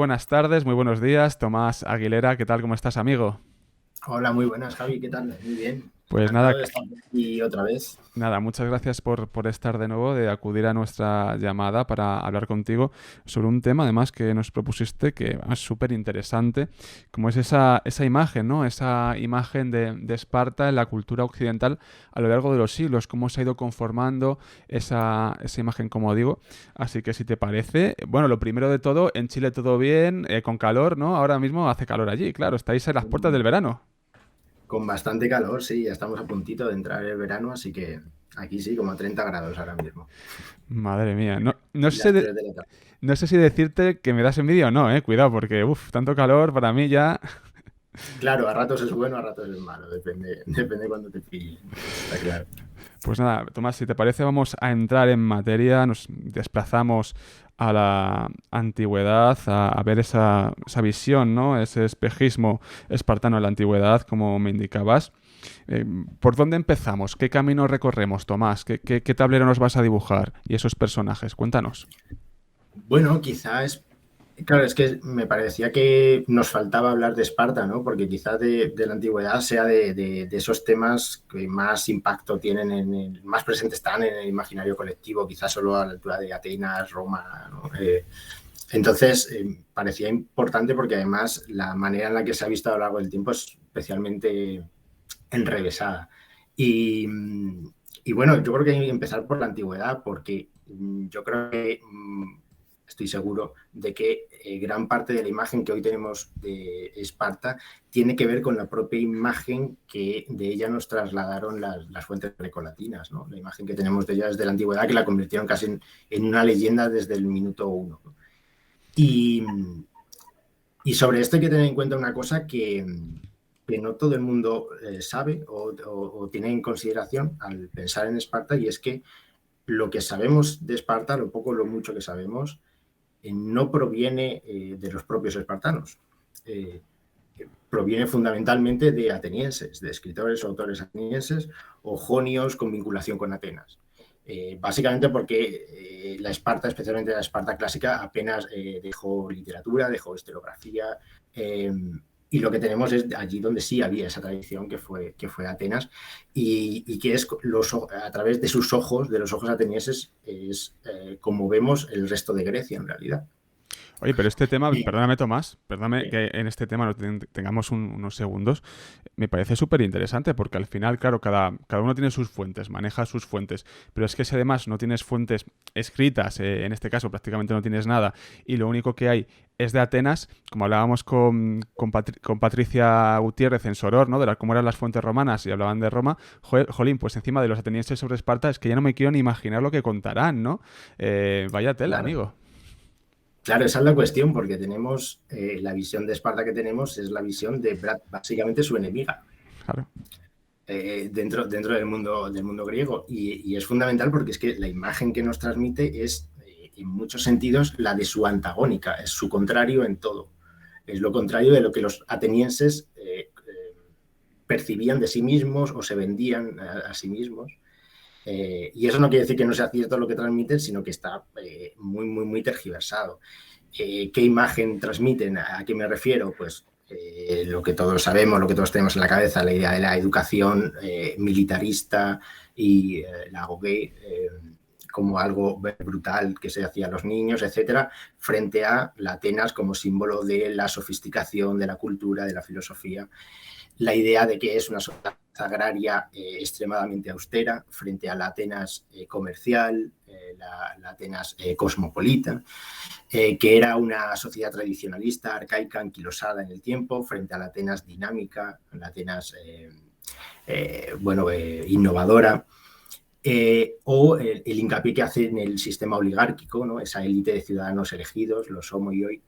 buenas tardes, muy buenos días. Tomás Aguilera, ¿qué tal? ¿Cómo estás, amigo? Hola, muy buenas, Javi, ¿qué tal? Muy bien, Pues nada, encantado de estar aquí otra vez. muchas gracias por estar de nuevo, de acudir a nuestra llamada para hablar contigo sobre un tema, además, que nos propusiste, que es súper interesante, como es esa imagen, ¿no? Esa imagen de Esparta en la cultura occidental a lo largo de los siglos, cómo se ha ido conformando esa imagen, como digo. Así que si te parece, bueno, lo primero de todo, en Chile todo bien, con calor, ¿no? Ahora mismo hace calor allí, claro, estáis en las puertas del verano. Con bastante calor, sí, ya estamos a puntito de entrar el verano, así que aquí sí, como a 30 grados ahora mismo. Madre mía, no Y las sé 3 de la tarde. no sé si decirte que me das envidia o no, cuidado, porque tanto calor para mí ya. Claro, a ratos es bueno, a ratos es malo, depende, depende cuando te pille, está claro. Pues nada, Tomás, si te parece, vamos a entrar en materia, nos desplazamos a la antigüedad, a ver esa visión, ¿no? Ese espejismo espartano en la antigüedad, como me indicabas. Eh, ¿Por dónde empezamos? ¿Qué camino recorremos, Tomás? ¿Qué tablero nos vas a dibujar? Y esos personajes, cuéntanos. Bueno, quizás, claro, es que me parecía que nos faltaba hablar de Esparta, ¿no? Porque quizás de la antigüedad sea de esos temas que más impacto tienen, más presentes están en el imaginario colectivo, quizás solo a la altura de Atenas, Roma, ¿no? Entonces, parecía importante porque además la manera en la que se ha visto a lo largo del tiempo es especialmente enrevesada. Y, y bueno, yo creo que hay que empezar por la antigüedad porque yo creo que estoy seguro de que gran parte de la imagen que hoy tenemos de Esparta tiene que ver con la propia imagen que de ella nos trasladaron las fuentes grecolatinas, ¿no? La imagen que tenemos de ella desde la antigüedad, que la convirtieron casi en una leyenda desde el minuto uno, ¿no? Y, y sobre esto hay que tener en cuenta una cosa que no todo el mundo sabe o tiene en consideración al pensar en Esparta, y es que lo que sabemos de Esparta, lo poco o lo mucho que sabemos, no proviene de los propios espartanos. Eh, Proviene fundamentalmente de atenienses, de escritores o autores atenienses o jonios con vinculación con Atenas. Básicamente porque la Esparta, especialmente la Esparta clásica, apenas dejó literatura, dejó historiografía, eh, y lo que tenemos es allí donde sí había esa tradición que fue Atenas, y que es a través de sus ojos, de los ojos atenienses, es como vemos el resto de Grecia en realidad. Oye, pero este tema, Y, perdóname Tomás, perdóname eh, que en este tema tengamos unos segundos, me parece súper interesante porque al final, claro, cada uno tiene sus fuentes, maneja sus fuentes, pero es que si además no tienes fuentes escritas, en este caso prácticamente no tienes nada, y lo único que hay es de Atenas, como hablábamos con Patricia Gutiérrez en Soror, ¿no? Cómo eran las fuentes romanas y hablaban de Roma, jolín, pues encima de los atenienses sobre Esparta es que ya no me quiero ni imaginar lo que contarán, ¿no? Vaya tela, claro, amigo. claro, esa es la cuestión, porque tenemos la visión de Esparta que tenemos es la visión de básicamente su enemiga Claro. dentro del mundo griego. Y es fundamental porque es que la imagen que nos transmite es, en muchos sentidos, la de su antagónica, es su contrario en todo. Es lo contrario de lo que los atenienses percibían de sí mismos o se vendían a sí mismos. Y eso no quiere decir que no sea cierto lo que transmiten, sino que está muy, muy, muy tergiversado. ¿Qué imagen transmiten? ¿A qué me refiero? Pues lo que todos sabemos, lo que todos tenemos en la cabeza, la idea de la educación militarista y la gogué como algo brutal que se hacía a los niños, etcétera, frente a la Atenas como símbolo de la sofisticación, de la cultura, de la filosofía, la idea de que es una sociedad agraria extremadamente austera frente a la Atenas comercial, la Atenas cosmopolita, que era una sociedad tradicionalista, arcaica, anquilosada en el tiempo, frente a la Atenas dinámica, la Atenas innovadora. O el hincapié que hace en el sistema oligárquico, ¿no? Esa élite de ciudadanos elegidos, los homo y hoy,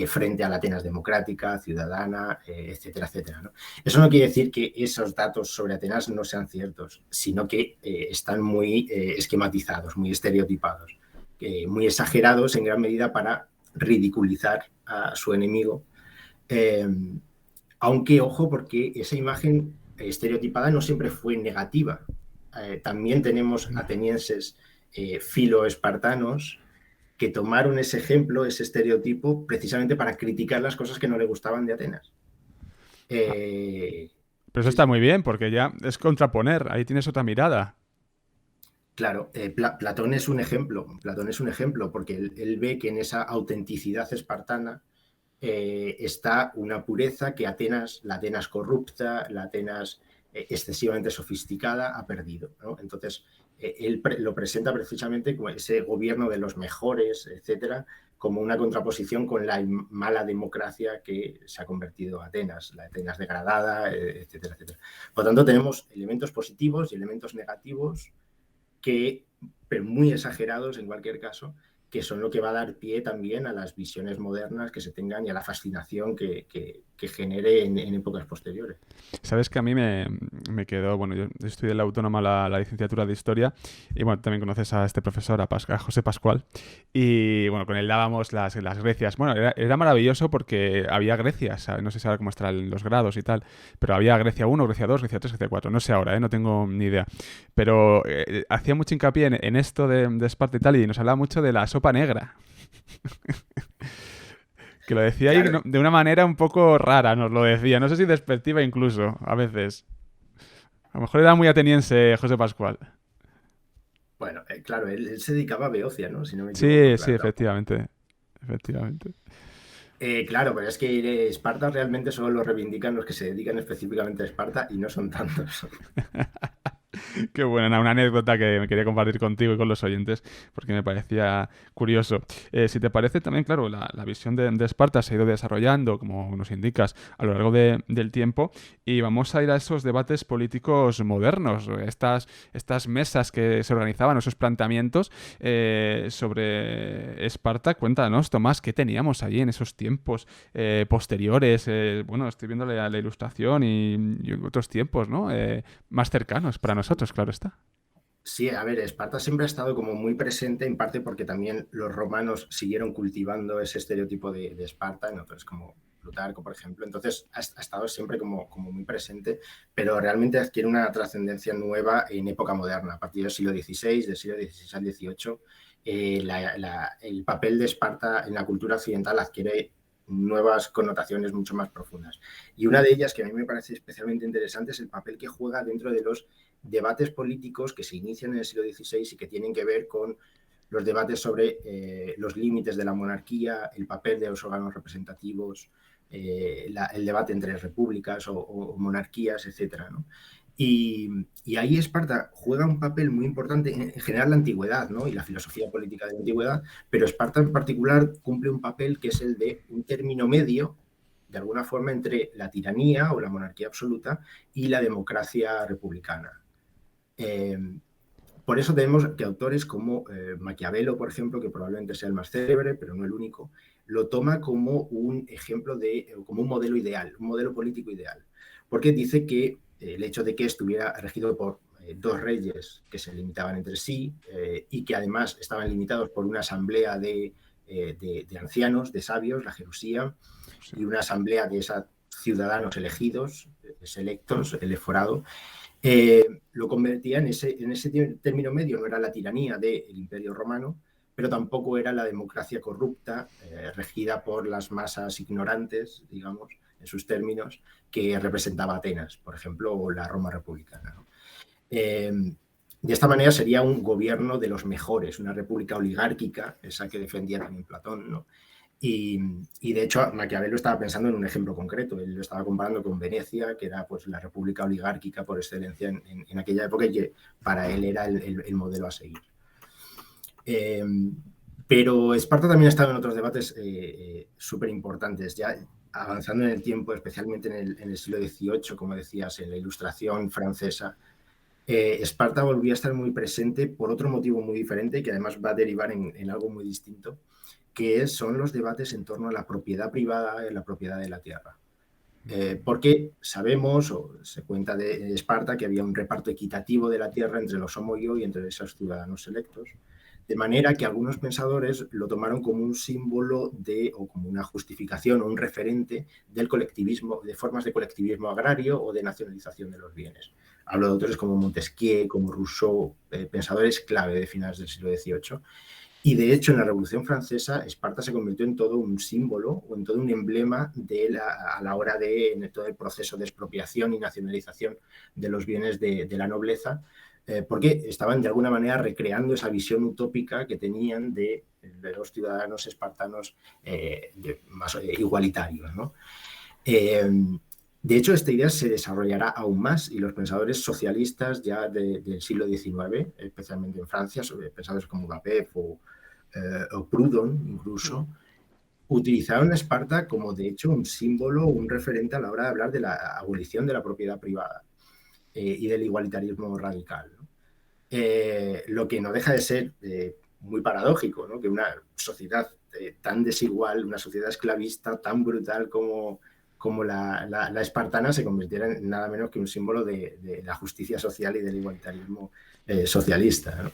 frente a la Atenas democrática, ciudadana, etcétera, etcétera, ¿no? Eso no quiere decir que esos datos sobre Atenas no sean ciertos, sino que están muy esquematizados, muy estereotipados, muy exagerados en gran medida para ridiculizar a su enemigo. Eh, Aunque, ojo, porque esa imagen estereotipada no siempre fue negativa. También tenemos atenienses filoespartanos que tomaron ese ejemplo, ese estereotipo, precisamente para criticar las cosas que no le gustaban de Atenas. Pero eso Sí, está sí. muy bien, porque ya es contraponer, ahí tienes otra mirada. Claro, Platón es un ejemplo. Platón es un ejemplo porque él ve que en esa autenticidad espartana está una pureza que Atenas, la Atenas corrupta, la Atenas excesivamente sofisticada, ha perdido, ¿no? Entonces, él lo presenta precisamente como ese gobierno de los mejores, etcétera, como una contraposición con la mala democracia que se ha convertido Atenas, la Atenas degradada, etcétera, etcétera. Por lo tanto, tenemos elementos positivos y elementos negativos que, pero muy exagerados en cualquier caso, que son lo que va a dar pie también a las visiones modernas que se tengan y a la fascinación que genere en épocas posteriores. Sabes que a mí me quedó, bueno, yo estudié en la Autónoma la licenciatura de Historia y bueno, también conoces a este profesor, a José Pascual, y bueno, con él dábamos las Grecias. Bueno, era maravilloso porque había Grecias, ¿sabes? No sé si ahora cómo están los grados y tal, pero había Grecia 1, Grecia 2, Grecia 3, Grecia 4, no sé ahora, no tengo ni idea. Pero hacía mucho hincapié en esto de Esparta y tal, y nos hablaba mucho de la sopa negra. Que lo decía ahí Claro, de una manera un poco rara, nos lo decía. No sé si despectiva incluso, a veces. A lo mejor era muy ateniense José Pascual. bueno, claro, él se dedicaba a Beocia, ¿no? Si no me equivoco, Sí, sí, claro. efectivamente. Efectivamente. Claro, pero es que Esparta realmente solo lo reivindican los que se dedican específicamente a Esparta y no son tantos. Qué buena, una anécdota que me quería compartir contigo y con los oyentes porque me parecía curioso. Si te parece también, claro, la visión de Esparta se ha ido desarrollando, como nos indicas, a lo largo del tiempo y vamos a ir a esos debates políticos modernos, estas mesas que se organizaban, esos planteamientos sobre Esparta. Cuéntanos, Tomás, ¿qué teníamos allí en esos tiempos posteriores? Bueno, estoy viendo la ilustración y otros tiempos, ¿no? Más cercanos para nosotros, claro está. Sí, a ver, Esparta siempre ha estado como muy presente, en parte porque también los romanos siguieron cultivando ese estereotipo de Esparta, en otros como Plutarco, por ejemplo. Entonces ha estado siempre como muy presente, pero realmente adquiere una trascendencia nueva en época moderna, a partir del siglo XVI, del siglo XVI al XVIII. El papel de Esparta en la cultura occidental adquiere nuevas connotaciones mucho más profundas. Y una de ellas que a mí me parece especialmente interesante es el papel que juega dentro de los debates políticos que se inician en el siglo XVI y que tienen que ver con los debates sobre los límites de la monarquía, el papel de los órganos representativos, el debate entre repúblicas o monarquías, etc. ¿no? Y ahí Esparta juega un papel muy importante en general la antigüedad, ¿no? Y la filosofía política de la antigüedad, pero Esparta en particular cumple un papel que es el de un término medio, de alguna forma, entre la tiranía o la monarquía absoluta y la democracia republicana. Eh, por eso tenemos que autores como Maquiavelo, por ejemplo, que probablemente sea el más célebre, pero no el único, lo toma como un ejemplo como un modelo ideal, un modelo político ideal, porque dice que el hecho de que estuviera regido por dos reyes que se limitaban entre sí y que además estaban limitados por una asamblea de ancianos, de sabios, la Jerusía, Sí. y una asamblea de esos ciudadanos elegidos, selectos, el eforado, lo convertía en ese término medio. No era la tiranía del Imperio Romano, pero tampoco era la democracia corrupta, regida por las masas ignorantes, digamos, en sus términos, que representaba Atenas, por ejemplo, o la Roma republicana. ¿no? De esta manera sería un gobierno de los mejores, una república oligárquica, esa que defendía también Platón, ¿no? Y de hecho, Maquiavelo estaba pensando en un ejemplo concreto. Él lo estaba comparando con Venecia, que era pues la república oligárquica por excelencia en aquella época y que para él era el modelo a seguir. Pero Esparta también ha estado en otros debates súper importantes, ya avanzando en el tiempo, especialmente en el siglo XVIII, como decías, en la Ilustración francesa. Esparta volvió a estar muy presente por otro motivo muy diferente, que además va a derivar en algo muy distinto, que son los debates en torno a la propiedad privada y la propiedad de la tierra. Porque sabemos, o se cuenta de Esparta, que había un reparto equitativo de la tierra entre los homoioi y entre esos ciudadanos selectos, de manera que algunos pensadores lo tomaron como un símbolo o como una justificación o un referente del colectivismo, de formas de colectivismo agrario o de nacionalización de los bienes. Hablo de autores como Montesquieu, como Rousseau, pensadores clave de finales del siglo XVIII. Y de hecho, en la Revolución Francesa, Esparta se convirtió en todo un símbolo o en todo un emblema a la hora de todo el proceso de expropiación y nacionalización de los bienes de la nobleza, porque estaban de alguna manera recreando esa visión utópica que tenían de los ciudadanos espartanos más igualitarios, ¿no? Eh, de hecho, esta idea se desarrollará aún más y los pensadores socialistas ya del siglo XIX, especialmente en Francia, sobre pensadores como Mbappé o Proudhon incluso, utilizaron a Esparta como de hecho un símbolo, un referente a la hora de hablar de la abolición de la propiedad privada y del igualitarismo radical, ¿no? Lo que no deja de ser muy paradójico, ¿no? Que una sociedad tan desigual, una sociedad esclavista tan brutal como la espartana se convirtiera en nada menos que un símbolo de la justicia social y del igualitarismo socialista, ¿no?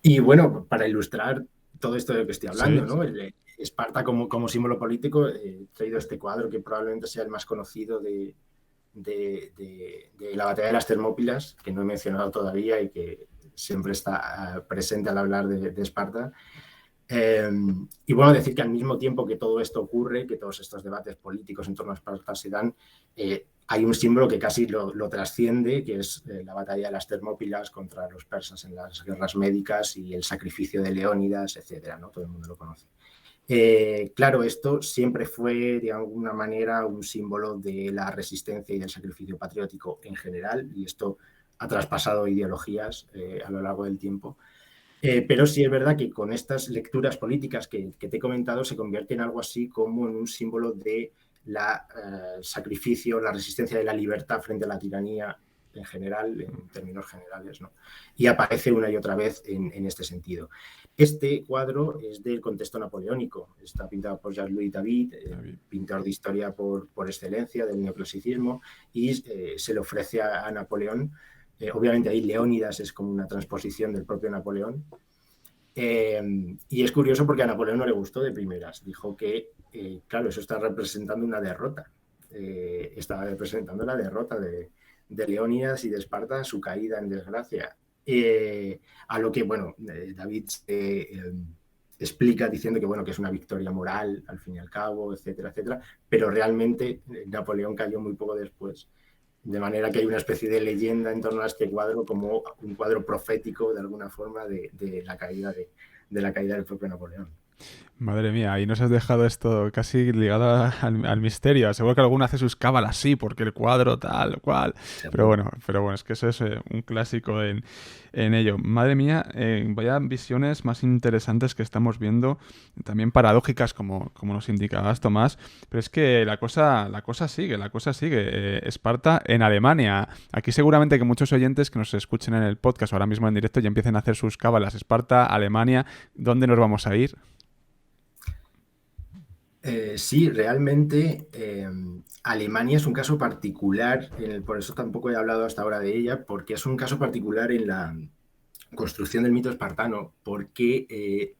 Y bueno, para ilustrar todo esto de lo que estoy hablando, Sí, ¿no? Esparta como símbolo político, he traído este cuadro que probablemente sea el más conocido de la batalla de las Termópilas, que no he mencionado todavía y que siempre está presente al hablar de Esparta. Y bueno, decir que al mismo tiempo que todo esto ocurre, que todos estos debates políticos en torno a Esparta se dan, hay un símbolo que casi lo trasciende, que es la batalla de las Termópilas contra los persas en las guerras médicas y el sacrificio de Leónidas, etcétera, ¿no? Todo el mundo lo conoce. Claro, esto siempre fue de alguna manera un símbolo de la resistencia y del sacrificio patriótico en general, y esto ha traspasado ideologías a lo largo del tiempo. Pero sí es verdad que con estas lecturas políticas que te he comentado se convierte en algo así como en un símbolo de la sacrificio, la resistencia de la libertad frente a la tiranía en general, en términos generales, ¿no? Y aparece una y otra vez en este sentido. Este cuadro es del contexto napoleónico, está pintado por Jean-Louis David, pintor de historia por excelencia del neoclasicismo, y se le ofrece a Napoleón. Obviamente ahí Leónidas es como una transposición del propio Napoleón. Y es curioso porque a Napoleón no le gustó de primeras. Dijo que, claro, eso está representando una derrota. Estaba representando la derrota de Leónidas y de Esparta, su caída en desgracia. A lo que, bueno, David explica diciendo que, bueno, que es una victoria moral, al fin y al cabo, etcétera, etcétera. Pero realmente Napoleón cayó muy poco después. De manera que hay una especie de leyenda en torno a este cuadro como un cuadro profético, de alguna forma, de la caída del propio Napoleón. madre mía, ahí nos has dejado esto casi ligado al misterio. Seguro que alguno hace sus cábalas, sí, porque el cuadro tal, cual. Seguro. Pero bueno, es que eso es un clásico en ello. Madre mía, vaya visiones más interesantes que estamos viendo, también paradójicas como nos indicabas, Tomás. Pero es que la cosa sigue, la cosa sigue. Esparta en Alemania. Aquí seguramente que muchos oyentes que nos escuchen en el podcast ahora mismo en directo ya empiecen a hacer sus cábalas. Esparta, Alemania, ¿dónde nos vamos a ir? Sí, realmente Alemania es un caso particular, por eso tampoco he hablado hasta ahora de ella, porque es un caso particular en la construcción del mito espartano, porque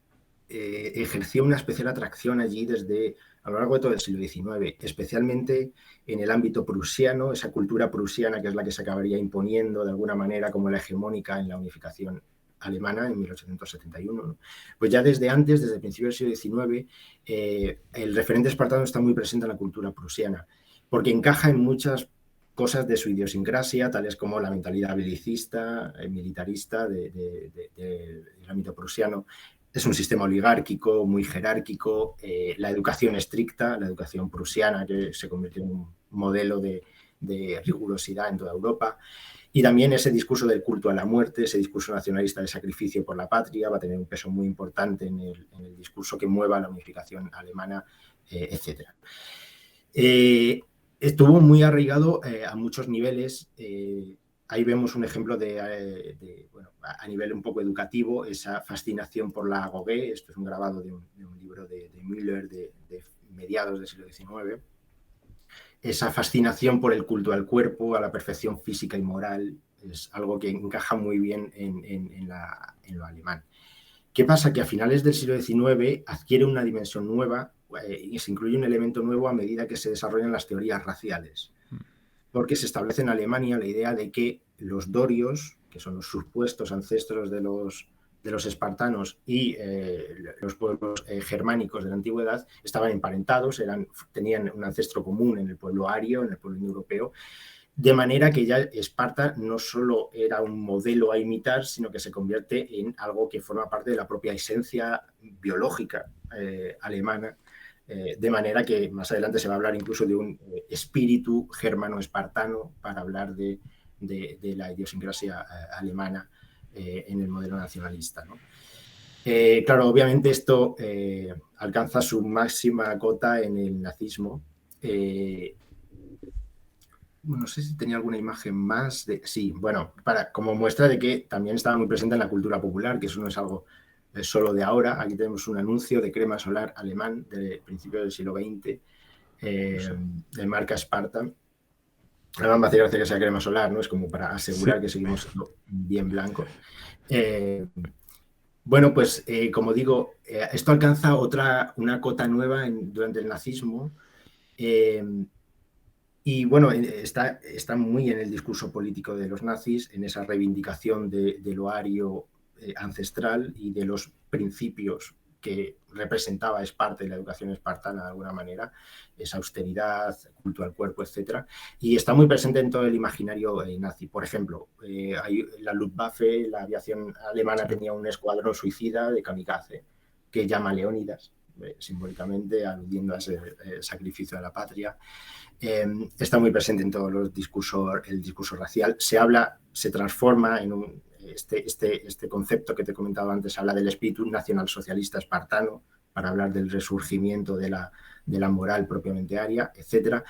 ejerció una especial atracción allí desde a lo largo de todo el siglo XIX, especialmente en el ámbito prusiano, esa cultura prusiana que es la que se acabaría imponiendo de alguna manera como la hegemónica en la unificación alemana en 1871, ¿no? Pues ya desde antes, desde el principio del siglo XIX, el referente espartano está muy presente en la cultura prusiana, porque encaja en muchas cosas de su idiosincrasia, tales como la mentalidad belicista, militarista del ámbito prusiano. Es un sistema oligárquico, muy jerárquico, la educación estricta, la educación prusiana, que se convirtió en un modelo de rigurosidad en toda Europa. Y también ese discurso del culto a la muerte, ese discurso nacionalista de sacrificio por la patria, va a tener un peso muy importante en el discurso que mueva la unificación alemana, etc. Estuvo muy arraigado a muchos niveles. Ahí vemos un ejemplo bueno, a nivel un poco educativo, esa fascinación por la Gauguin. Esto es un grabado de un libro de Müller de mediados del siglo XIX. Esa fascinación por el culto al cuerpo, a la perfección física y moral, es algo que encaja muy bien en lo alemán. ¿Qué pasa? Que a finales del siglo XIX adquiere una dimensión nueva y se incluye un elemento nuevo a medida que se desarrollan las teorías raciales. Porque se establece en Alemania la idea de que los dorios, que son los supuestos ancestros de los de los espartanos y los pueblos germánicos de la antigüedad estaban emparentados, tenían un ancestro común en el pueblo ario, en el pueblo indoeuropeo, de manera que ya Esparta no solo era un modelo a imitar, sino que se convierte en algo que forma parte de la propia esencia biológica alemana, de manera que más adelante se va a hablar incluso de un espíritu germano-espartano para hablar de la idiosincrasia alemana en el modelo nacionalista, ¿no? Claro, obviamente esto alcanza su máxima cota en el nazismo. No sé si tenía alguna imagen más de... Sí, bueno, como muestra de que también estaba muy presente en la cultura popular, que eso no es algo solo de ahora. Aquí tenemos un anuncio de crema solar alemán de principios del siglo XX, de marca Spartan. Además me hace gracia que sea crema solar, ¿no? Es como para asegurar que seguimos siendo bien blancos. Bueno, pues como digo, esto alcanza una cota nueva durante el nazismo. Y bueno, está muy en el discurso político de los nazis, en esa reivindicación de lo ario ancestral y de los principios que representaba Esparta y la educación espartana de alguna manera, esa austeridad, culto al cuerpo, etc. Y está muy presente en todo el imaginario nazi. Por ejemplo, la Luftwaffe, la aviación alemana, tenía un escuadrón suicida de kamikaze que llama Leónidas, simbólicamente aludiendo a ese sacrificio de la patria. Está muy presente en todos los discursos, el discurso racial. Se transforma en este concepto que te he comentado antes, habla del espíritu nacionalsocialista espartano, para hablar del resurgimiento de la moral propiamente aria, etc.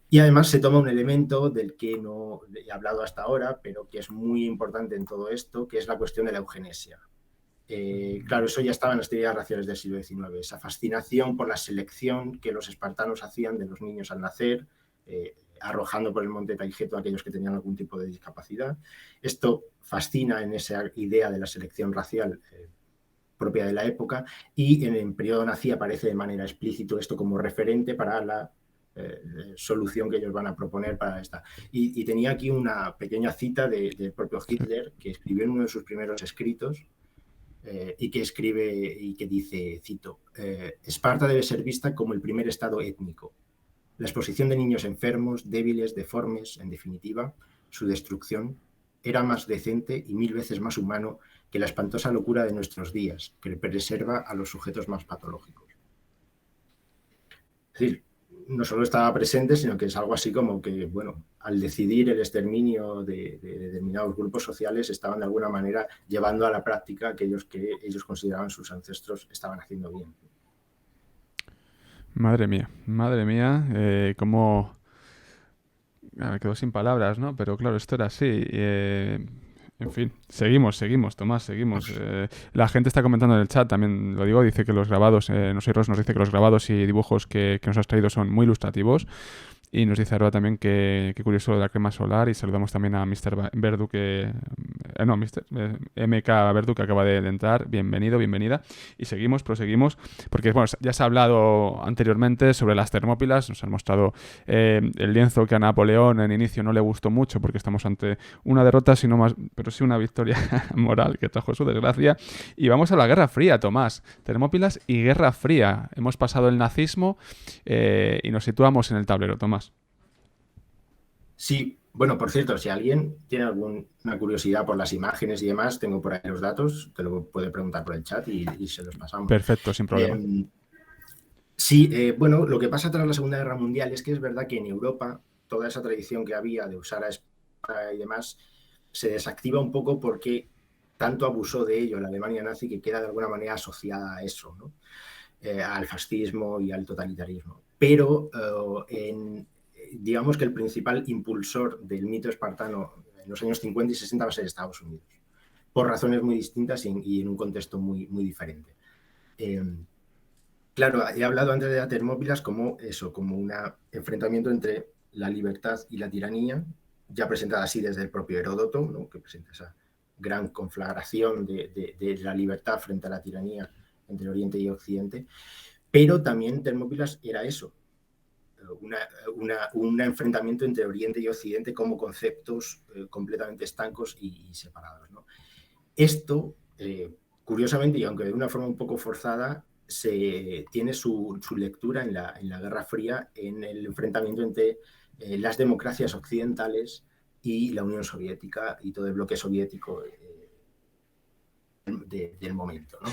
Y además se toma un elemento del que no he hablado hasta ahora, pero que es muy importante en todo esto, que es la cuestión de la eugenesia. Claro, eso ya estaba en las teorías raciales del siglo XIX, esa fascinación por la selección que los espartanos hacían de los niños al nacer, arrojando por el monte Taigeto a aquellos que tenían algún tipo de discapacidad. Esto fascina en esa idea de la selección racial propia de la época, y en el periodo nazi aparece de manera explícita esto como referente para la solución que ellos van a proponer para esta. Y tenía aquí una pequeña cita del propio Hitler, que escribió en uno de sus primeros escritos, y que escribe y que dice, cito, Esparta debe ser vista como el primer estado étnico. La exposición de niños enfermos, débiles, deformes, en definitiva, su destrucción, era más decente y 1000 veces más humano que la espantosa locura de nuestros días, que preserva a los sujetos más patológicos. Es decir, no solo estaba presente, sino que es algo así como que, bueno, al decidir el exterminio de determinados grupos sociales, estaban de alguna manera llevando a la práctica aquellos que ellos consideraban sus ancestros estaban haciendo bien. Madre mía, cómo... Me quedo sin palabras, ¿no? Pero claro, esto era así. En fin, seguimos, Tomás, seguimos. La gente está comentando en el chat, también lo digo, dice que los grabados, no sé, Ross nos dice que los grabados y dibujos que nos has traído son muy ilustrativos. Y nos dice Aroa también que curioso lo de la crema solar. Y saludamos también a Mr. Verdu, MK Verdu, que acaba de entrar. Bienvenido, bienvenida. Y proseguimos, porque bueno, ya se ha hablado anteriormente sobre las Termópilas. Nos han mostrado el lienzo que a Napoleón en inicio no le gustó mucho, porque estamos ante una derrota, pero sí una victoria moral que trajo su desgracia. Y vamos a la Guerra Fría, Tomás. Termópilas y Guerra Fría. Hemos pasado el nazismo y nos situamos en el tablero, Tomás. Sí, bueno, por cierto, si alguien tiene alguna curiosidad por las imágenes y demás, tengo por ahí los datos, te lo puede preguntar por el chat y se los pasamos. Perfecto, sin problema. Sí, bueno, lo que pasa tras la Segunda Guerra Mundial es que es verdad que en Europa toda esa tradición que había de usar a espada y demás se desactiva un poco porque tanto abusó de ello la Alemania nazi que queda de alguna manera asociada a eso, ¿no? Al fascismo y al totalitarismo. Pero digamos que el principal impulsor del mito espartano en los años 50 y 60 va a ser Estados Unidos, por razones muy distintas y en un contexto muy, muy diferente. Claro, he hablado antes de las Termópilas como un enfrentamiento entre la libertad y la tiranía, ya presentada así desde el propio Heródoto, ¿no? Que presenta esa gran conflagración de la libertad frente a la tiranía entre Oriente y Occidente, pero también Termópilas era eso, un enfrentamiento entre Oriente y Occidente como conceptos completamente estancos y separados, ¿no? Esto curiosamente, y aunque de una forma un poco forzada, se tiene su lectura en la Guerra Fría, en el enfrentamiento entre las democracias occidentales y la Unión Soviética y todo el bloque soviético del momento, ¿no?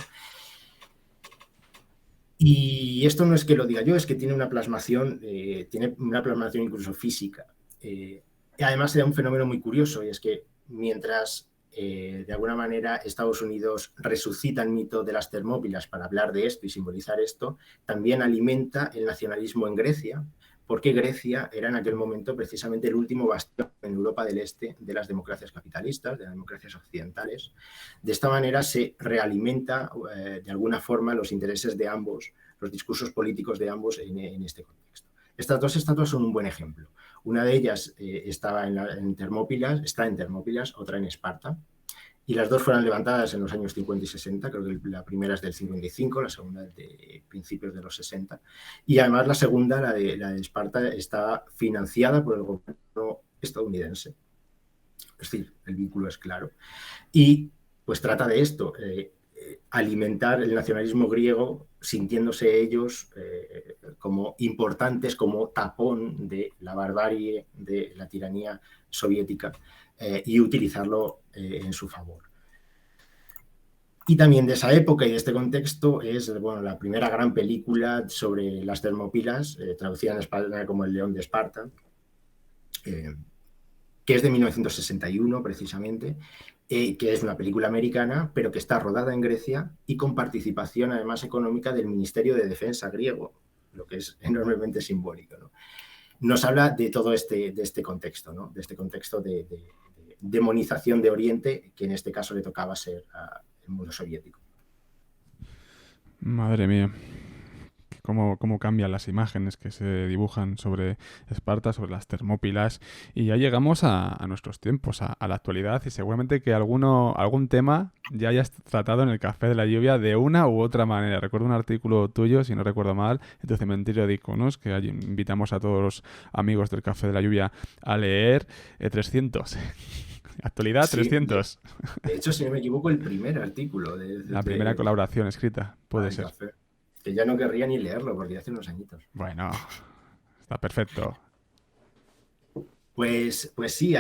Y esto no es que lo diga yo, es que tiene una plasmación incluso física. Y además era un fenómeno muy curioso, y es que mientras de alguna manera Estados Unidos resucita el mito de las Termópilas para hablar de esto y simbolizar esto, también alimenta el nacionalismo en Grecia, porque Grecia era en aquel momento precisamente el último bastión en Europa del Este de las democracias capitalistas, de las democracias occidentales. De esta manera se realimenta de alguna forma los intereses de ambos, los discursos políticos de ambos en este contexto. Estas dos estatuas son un buen ejemplo. Una de ellas está en Termópilas, otra en Esparta, y las dos fueron levantadas en los años 50 y 60, creo que la primera es del 55, la segunda es de principios de los 60, y además la segunda, la de Esparta, está financiada por el gobierno estadounidense. Es decir, el vínculo es claro. Y pues trata de esto, alimentar el nacionalismo griego sintiéndose ellos como importantes, como tapón de la barbarie, de la tiranía soviética, y utilizarlo en su favor. Y también de esa época y de este contexto es bueno, la primera gran película sobre las Termópilas, traducida en español como El León de Esparta, que es de 1961 precisamente, que es una película americana, pero que está rodada en Grecia y con participación además económica del Ministerio de Defensa griego, lo que es enormemente simbólico, ¿no? Nos habla de todo este contexto, ¿no? De este contexto de demonización de Oriente, que en este caso le tocaba ser el mundo soviético. Madre mía. Cómo cambian las imágenes que se dibujan sobre Esparta, sobre las Termópilas. Y ya llegamos a nuestros tiempos, a la actualidad, y seguramente que algún tema ya hayas tratado en el Café de la Lluvia de una u otra manera. Recuerdo un artículo tuyo, si no recuerdo mal, en tu cementerio de iconos, que invitamos a todos los amigos del Café de la Lluvia a leer 300. Actualidad, sí, 300. De hecho, si no me equivoco, el primer artículo. La primera colaboración escrita, puede ser. Café. Que ya no querría ni leerlo porque hace unos añitos. Bueno, está perfecto. Pues sí,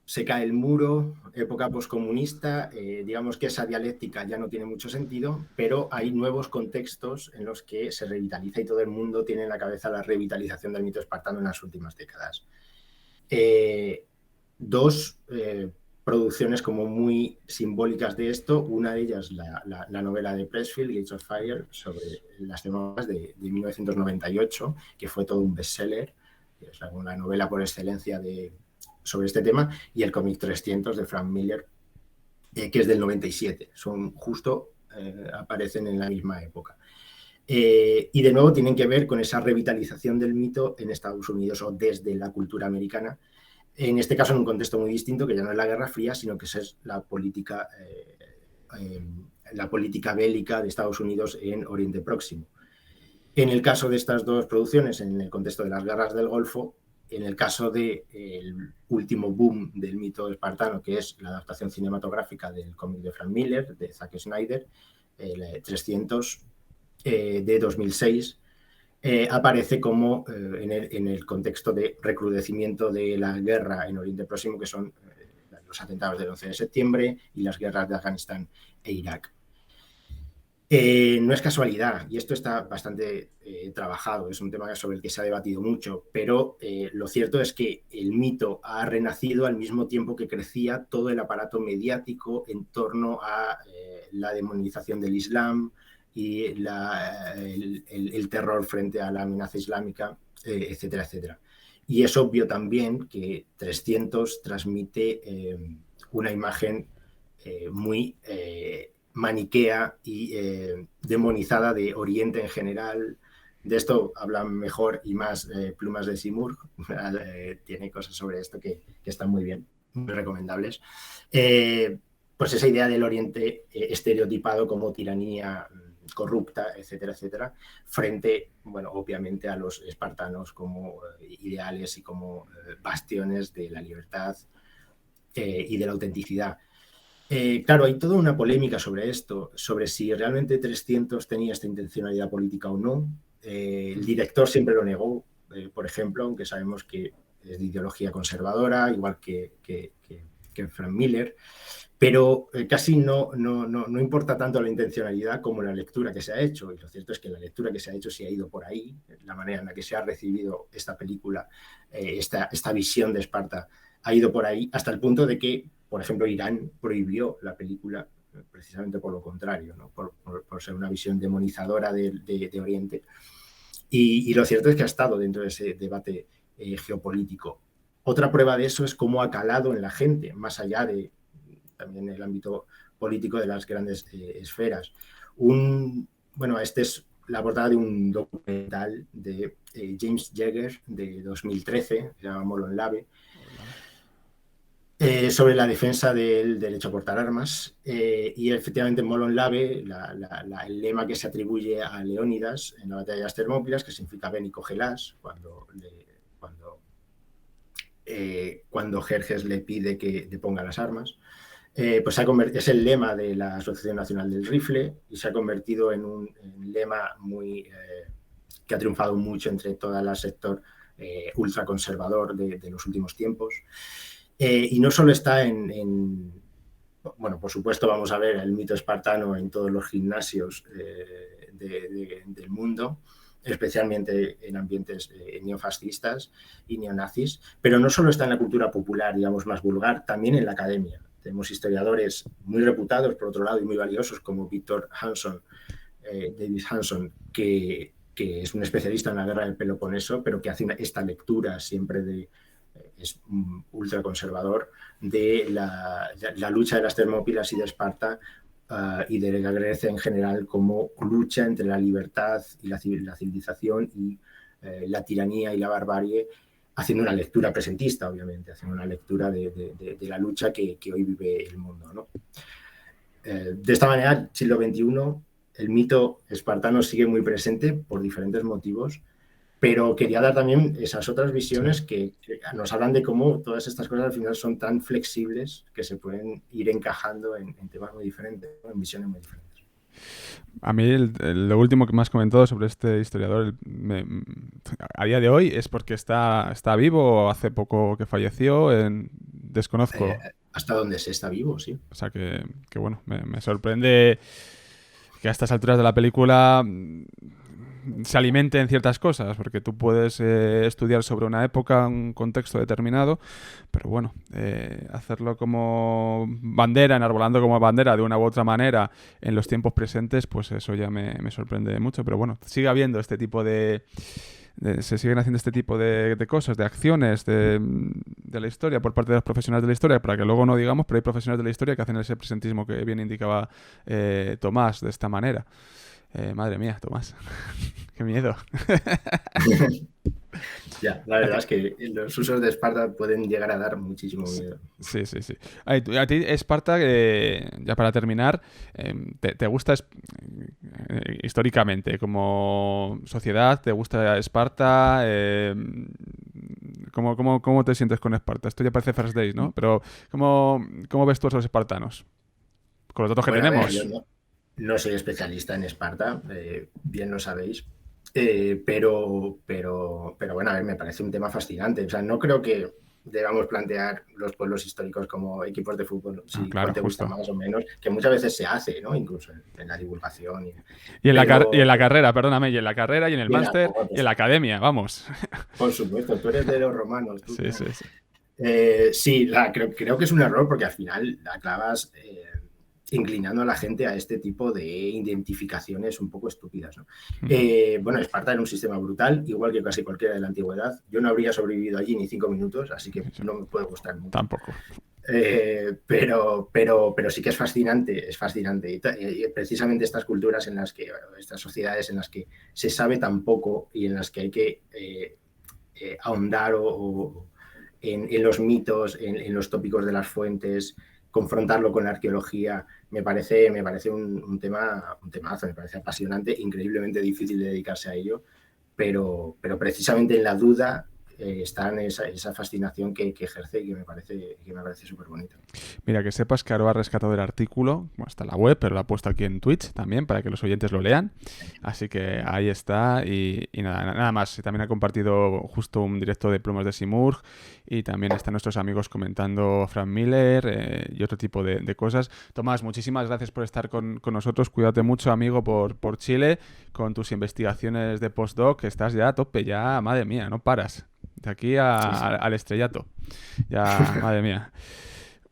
se cae el muro, época poscomunista, digamos que esa dialéctica ya no tiene mucho sentido, pero hay nuevos contextos en los que se revitaliza y todo el mundo tiene en la cabeza la revitalización del mito espartano en las últimas décadas. Dos producciones como muy simbólicas de esto, una de ellas la novela de Pressfield, Gates of Fire, sobre las demás de 1998, que fue todo un bestseller, es una novela por excelencia sobre este tema, y el cómic 300 de Frank Miller, que es del 97, aparecen en la misma época. Y de nuevo tienen que ver con esa revitalización del mito en Estados Unidos o desde la cultura americana, en este caso en un contexto muy distinto, que ya no es la Guerra Fría, sino que es la política bélica de Estados Unidos en Oriente Próximo. En el caso de estas dos producciones, en el contexto de las guerras del Golfo, en el caso del último boom del mito espartano, que es la adaptación cinematográfica del cómic de Frank Miller, de Zack Snyder, el 300 de 2006, aparece como en el contexto de recrudecimiento de la guerra en Oriente Próximo, que son los atentados del 11 de septiembre y las guerras de Afganistán e Irak. No es casualidad, y esto está bastante trabajado, es un tema sobre el que se ha debatido mucho, pero lo cierto es que el mito ha renacido al mismo tiempo que crecía todo el aparato mediático en torno a la demonización del Islam y el terror frente a la amenaza islámica, etcétera, etcétera. Y es obvio también que 300 transmite una imagen muy maniquea y demonizada de Oriente en general. De esto hablan mejor y más Plumas de Simurg. Tiene cosas sobre esto que están muy bien, muy recomendables. Pues esa idea del Oriente estereotipado como tiranía corrupta, etcétera, etcétera, frente, bueno, obviamente a los espartanos como ideales y como bastiones de la libertad y de la autenticidad. Claro, hay toda una polémica sobre esto, sobre si realmente 300 tenía esta intencionalidad política o no. El director siempre lo negó, por ejemplo, aunque sabemos que es de ideología conservadora, igual que Frank Miller, pero casi no importa tanto la intencionalidad como la lectura que se ha hecho. Y lo cierto es que la lectura que se ha hecho sí ha ido por ahí, la manera en la que se ha recibido esta película, esta visión de Esparta ha ido por ahí, hasta el punto de que, por ejemplo, Irán prohibió la película precisamente por lo contrario, ¿no? Por ser una visión demonizadora de Oriente. Y lo cierto es que ha estado dentro de ese debate geopolítico. Otra prueba de eso es cómo ha calado en la gente, más allá de también el ámbito político de las grandes esferas. Bueno, este es la portada de un documental de James Jagger de 2013, se llama Molonlabe, sobre la defensa del derecho a portar armas. Y efectivamente Molonlabe, el lema que se atribuye a Leónidas en la batalla de las Termópilas, que significa ven y cógelas, cuando Jerjes le pide que le ponga las armas, pues es el lema de la Asociación Nacional del Rifle y se ha convertido en un lema que ha triunfado mucho entre todo el sector ultraconservador de los últimos tiempos. Y no solo está bueno, por supuesto vamos a ver el mito espartano en todos los gimnasios del mundo, especialmente en ambientes neofascistas y neonazis, pero no solo está en la cultura popular, digamos, más vulgar, también en la academia. Tenemos historiadores muy reputados, por otro lado, y muy valiosos, como Víctor Hanson, David Hanson, que es un especialista en la guerra del Peloponeso, pero que hace esta lectura siempre es ultraconservador de la lucha de las Termópilas y de Esparta y de la Grecia en general como lucha entre la libertad y la civilización y la tiranía y la barbarie, haciendo una lectura presentista, obviamente, haciendo una lectura de la lucha que hoy vive el mundo, ¿no? De esta manera, siglo XXI, el mito espartano sigue muy presente por diferentes motivos, pero quería dar también esas otras visiones que nos hablan de cómo todas estas cosas al final son tan flexibles que se pueden ir encajando en temas muy diferentes, en visiones muy diferentes. A mí lo último que me has comentado sobre este historiador a día de hoy es porque está vivo o hace poco que falleció, desconozco. Hasta donde se está vivo, sí. O sea que bueno, me sorprende que a estas alturas de la película se alimente en ciertas cosas, porque tú puedes estudiar sobre una época, un contexto determinado, pero bueno, hacerlo como bandera, enarbolando como bandera de una u otra manera en los tiempos presentes, pues eso ya me sorprende mucho, pero bueno, sigue habiendo este tipo se siguen haciendo este tipo de cosas, de acciones de la historia por parte de los profesionales de la historia, para que luego no digamos, pero hay profesionales de la historia que hacen ese presentismo que bien indicaba Tomás de esta manera. Madre mía, Tomás. Qué miedo. Ya, la verdad es que los usos de Esparta pueden llegar a dar muchísimo miedo. Sí. A ti, Esparta, ya para terminar, ¿te gusta históricamente como sociedad? ¿Te gusta Esparta? ¿Cómo te sientes con Esparta? Esto ya parece First Days, ¿no? Pero ¿cómo ves tú a los espartanos? Con los datos que tenemos. A ver, yo no soy especialista en Esparta, bien lo sabéis, pero bueno, a ver, me parece un tema fascinante. O sea, no creo que debamos plantear los pueblos históricos como equipos de fútbol, si claro, te gusta más o menos, que muchas veces se hace, ¿no? Incluso en la divulgación. Y en la carrera, perdóname, y en la carrera, y en el máster, y en la academia, vamos. Por supuesto, tú eres de los romanos. Tú, sí. Sí, creo que es un error porque al final acabas inclinando a la gente a este tipo de identificaciones un poco estúpidas, ¿no? Bueno, Esparta era un sistema brutal, igual que casi cualquiera de la antigüedad. Yo no habría sobrevivido allí ni 5 minutos, así que no me puede gustar mucho. Tampoco. Pero sí que es fascinante. Y precisamente estas culturas en las que, estas sociedades en las que se sabe tan poco y en las que hay que ahondar en los mitos, en los tópicos de las fuentes, confrontarlo con la arqueología, me parece un temazo, me parece apasionante, increíblemente difícil de dedicarse a ello, pero precisamente en la duda está en esa fascinación que ejerce y que me parece súper bonito. Mira, que sepas que Aroa ha rescatado el artículo, bueno, está en la web, pero lo ha puesto aquí en Twitch también para que los oyentes lo lean. Así que ahí está y nada más. Y también ha compartido justo un directo de Plumas de Simurg y también están nuestros amigos comentando Frank Miller y otro tipo de cosas. Tomás, muchísimas gracias por estar con nosotros. Cuídate mucho, amigo, por Chile con tus investigaciones de postdoc, que estás ya a tope, ya, madre mía, no paras. De aquí al estrellato. Ya, madre mía.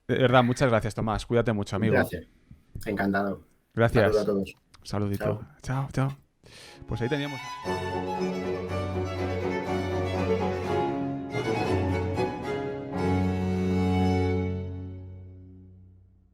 De verdad, muchas gracias, Tomás. Cuídate mucho, amigo. Gracias. Encantado. Gracias. Saludos a todos. Saludito. Chao. Chao, chao. Pues ahí teníamos.